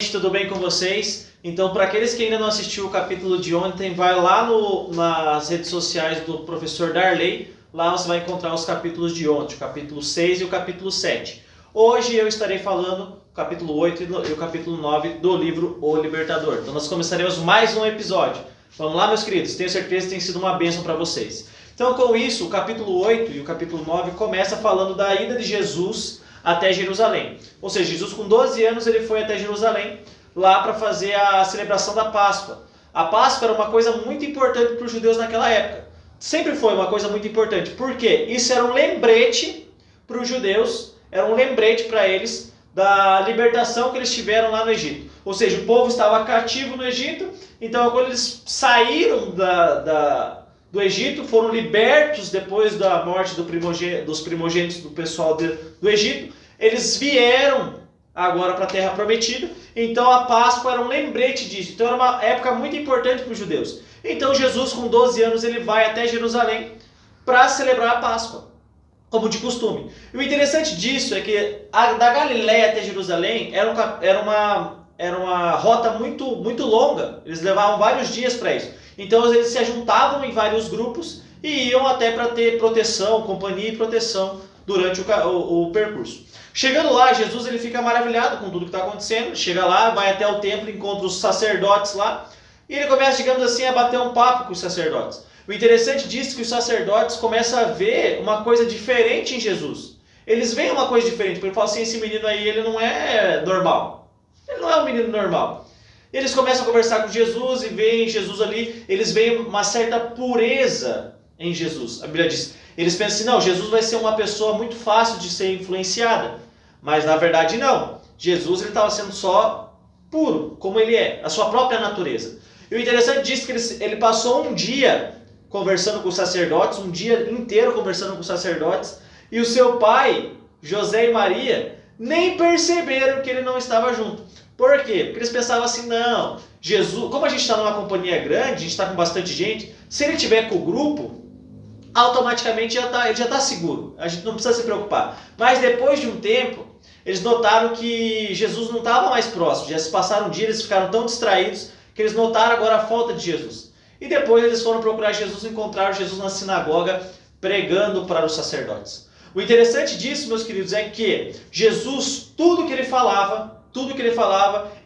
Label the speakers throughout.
Speaker 1: noite, tudo bem com vocês? Então, para aqueles que ainda não assistiu o capítulo de ontem, vai lá nas redes sociais do professor Darley, lá você vai encontrar os capítulos de ontem, o capítulo 6 e o capítulo 7. Hoje eu estarei falando o capítulo 8 e o capítulo 9 do livro O Libertador. Então nós começaremos mais um episódio. Vamos lá, meus queridos, tenho certeza que tem sido uma bênção para vocês. Então, com isso, o capítulo 8 e o capítulo 9 começa falando da ida de Jesus até Jerusalém. Ou seja, Jesus com 12 anos ele foi até Jerusalém, lá para fazer a celebração da Páscoa. A Páscoa era uma coisa muito importante para os judeus naquela época. Sempre foi uma coisa muito importante. Por quê? Isso era um lembrete para os judeus, era um lembrete para eles da libertação que eles tiveram lá no Egito. Ou seja, o povo estava cativo no Egito, então quando eles saíram do Egito, foram libertos depois da morte dos primogênitos do pessoal do Egito, eles vieram agora para a Terra Prometida, então a Páscoa era um lembrete disso, então era uma época muito importante para os judeus. Então Jesus com 12 anos ele vai até Jerusalém para celebrar a Páscoa, como de costume. E o interessante disso é que da Galiléia até Jerusalém era uma rota muito longa, eles levavam vários dias para isso. Então eles se juntavam em vários grupos e iam até para ter proteção, companhia e proteção durante o percurso. Chegando lá, Jesus ele fica maravilhado com tudo que está acontecendo, chega lá, vai até o templo, encontra os sacerdotes lá e ele começa, digamos assim, a bater um papo com os sacerdotes. O interessante disso é que os sacerdotes começam a ver uma coisa diferente em Jesus. Eles veem uma coisa diferente, porque ele fala assim, esse menino aí ele não é normal, ele não é um menino normal. Eles começam a conversar com Jesus e veem Jesus ali, eles veem uma certa pureza em Jesus. A Bíblia diz, eles pensam assim, não, Jesus vai ser uma pessoa muito fácil de ser influenciada. Mas na verdade não. Jesus ele estava sendo só puro, como ele é, a sua própria natureza. E o interessante disso é que ele passou um dia conversando com os sacerdotes, um dia inteiro conversando com os sacerdotes, e o seu pai, José e Maria, nem perceberam que ele não estava junto. Por quê? Porque eles pensavam assim, não, Jesus, como a gente está numa companhia grande, a gente está com bastante gente, se ele tiver com o grupo, automaticamente ele já está seguro, a gente não precisa se preocupar. Mas depois de um tempo, eles notaram que Jesus não estava mais próximo, já se passaram um dia, eles ficaram tão distraídos que eles notaram agora a falta de Jesus. E depois eles foram procurar Jesus e encontraram Jesus na sinagoga pregando para os sacerdotes. O interessante disso, meus queridos, é que Jesus, tudo que ele falava,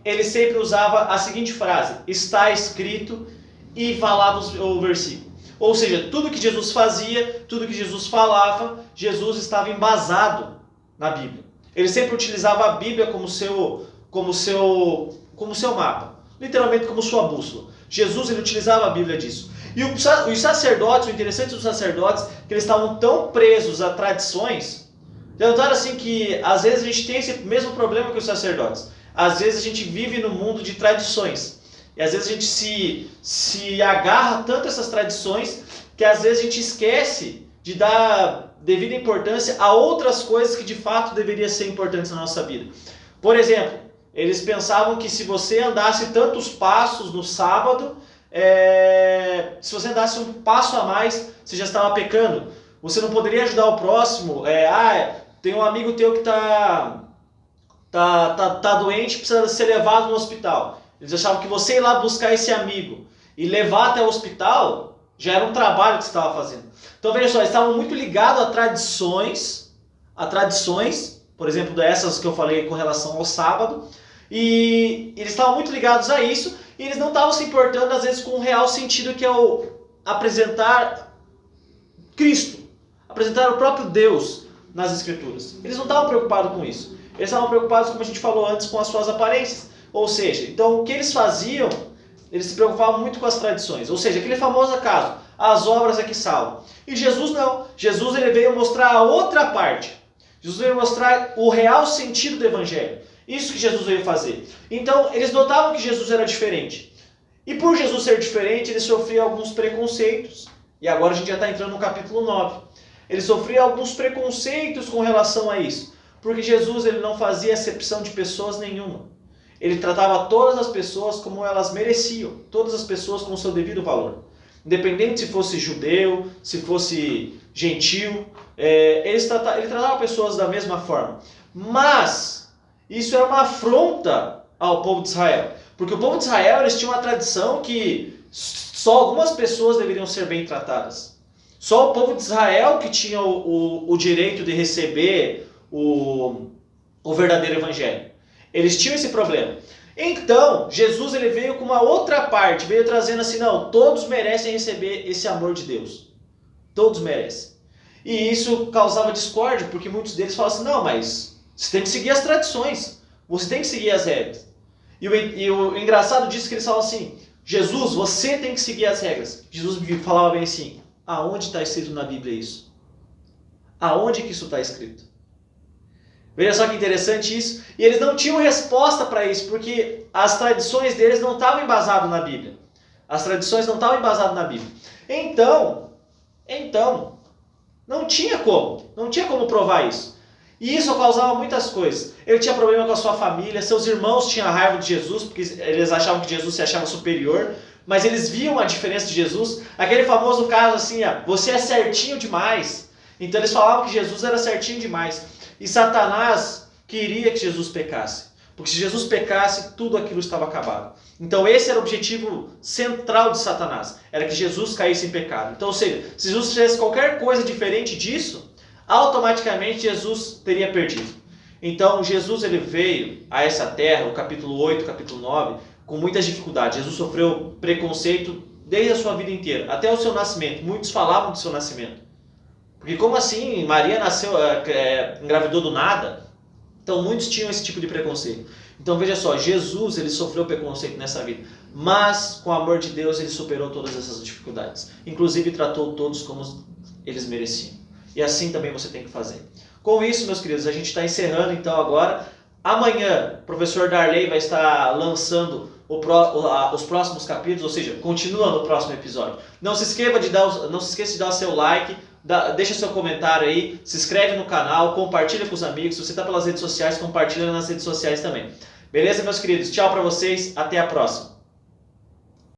Speaker 1: ele sempre usava a seguinte frase, está escrito, e falava o versículo. Ou seja, tudo que Jesus fazia, tudo que Jesus falava, Jesus estava embasado na Bíblia. Ele sempre utilizava a Bíblia como seu mapa, literalmente como sua bússola. Jesus ele utilizava a Bíblia disso. E os sacerdotes, o interessante dos sacerdotes, que eles estavam tão presos a tradições. Já notaram assim que às vezes a gente tem esse mesmo problema que os sacerdotes. Às vezes a gente vive no mundo de tradições. E às vezes a gente se agarra tanto a essas tradições que às vezes a gente esquece de dar devida importância a outras coisas que de fato deveriam ser importantes na nossa vida. Por exemplo, eles pensavam que se você andasse tantos passos no sábado, se você andasse um passo a mais, você já estava pecando. Você não poderia ajudar o próximo. Tem um amigo teu que tá doente, precisa ser levado no hospital. Eles achavam que você ir lá buscar esse amigo e levar até o hospital já era um trabalho que você estava fazendo. Então veja só, eles estavam muito ligados a tradições, por exemplo, dessas que eu falei com relação ao sábado, e eles estavam muito ligados a isso, e eles não estavam se importando às vezes com o real sentido que é o apresentar Cristo, apresentar o próprio Deus nas Escrituras. Eles não estavam preocupados com isso. Eles estavam preocupados, como a gente falou antes, com as suas aparências. Ou seja, então o que eles faziam, eles se preocupavam muito com as tradições. Ou seja, aquele famoso caso, as obras é que salvam. E Jesus não. Jesus ele veio mostrar a outra parte. Jesus veio mostrar o real sentido do Evangelho. Isso que Jesus veio fazer. Então, eles notavam que Jesus era diferente. E por Jesus ser diferente, ele sofria alguns preconceitos. E agora a gente já está entrando no capítulo 9. Ele sofria alguns preconceitos com relação a isso. Porque Jesus ele não fazia acepção de pessoas nenhuma. Ele tratava todas as pessoas como elas mereciam. Todas as pessoas com o seu devido valor. Independente se fosse judeu, se fosse gentil. Ele tratava pessoas da mesma forma. Mas isso era uma afronta ao povo de Israel. Porque o povo de Israel, eles tinham uma tradição que só algumas pessoas deveriam ser bem tratadas. Só o povo de Israel que tinha o direito de receber o verdadeiro evangelho. Eles tinham esse problema. Então, Jesus ele veio com uma outra parte, veio trazendo assim, não, todos merecem receber esse amor de Deus. Todos merecem. E isso causava discórdia, porque muitos deles falavam assim, não, mas você tem que seguir as tradições, você tem que seguir as regras. E o engraçado disso é que eles falam assim, Jesus, você tem que seguir as regras. Jesus falava bem assim, aonde está escrito na Bíblia isso? Aonde que isso está escrito? Veja só que interessante isso. E eles não tinham resposta para isso, porque as tradições deles não estavam embasadas na Bíblia. As tradições não estavam embasadas na Bíblia. Então, não tinha como provar isso. E isso causava muitas coisas. Ele tinha problema com a sua família, seus irmãos tinham raiva de Jesus, porque eles achavam que Jesus se achava superior, mas eles viam a diferença de Jesus. Aquele famoso caso assim, você é certinho demais. Então eles falavam que Jesus era certinho demais. E Satanás queria que Jesus pecasse. Porque se Jesus pecasse, tudo aquilo estava acabado. Então esse era o objetivo central de Satanás. Era que Jesus caísse em pecado. Então, ou seja, se Jesus fizesse qualquer coisa diferente disso, automaticamente Jesus teria perdido. Então Jesus ele veio a essa terra, o capítulo 8, capítulo 9, com muitas dificuldades. Jesus sofreu preconceito desde a sua vida inteira, até o seu nascimento. Muitos falavam do seu nascimento. Porque como assim? Maria nasceu, engravidou do nada? Então muitos tinham esse tipo de preconceito. Então veja só, Jesus ele sofreu preconceito nessa vida, mas com o amor de Deus ele superou todas essas dificuldades. Inclusive tratou todos como eles mereciam. E assim também você tem que fazer. Com isso, meus queridos, a gente está encerrando então agora. Amanhã o professor Darley vai estar lançando os próximos capítulos, ou seja, continua no próximo episódio. Não se esqueça de dar o seu like, deixa seu comentário aí, se inscreve no canal, compartilha com os amigos. Se você está pelas redes sociais, compartilha nas redes sociais também. Beleza, meus queridos? Tchau para vocês, até a próxima.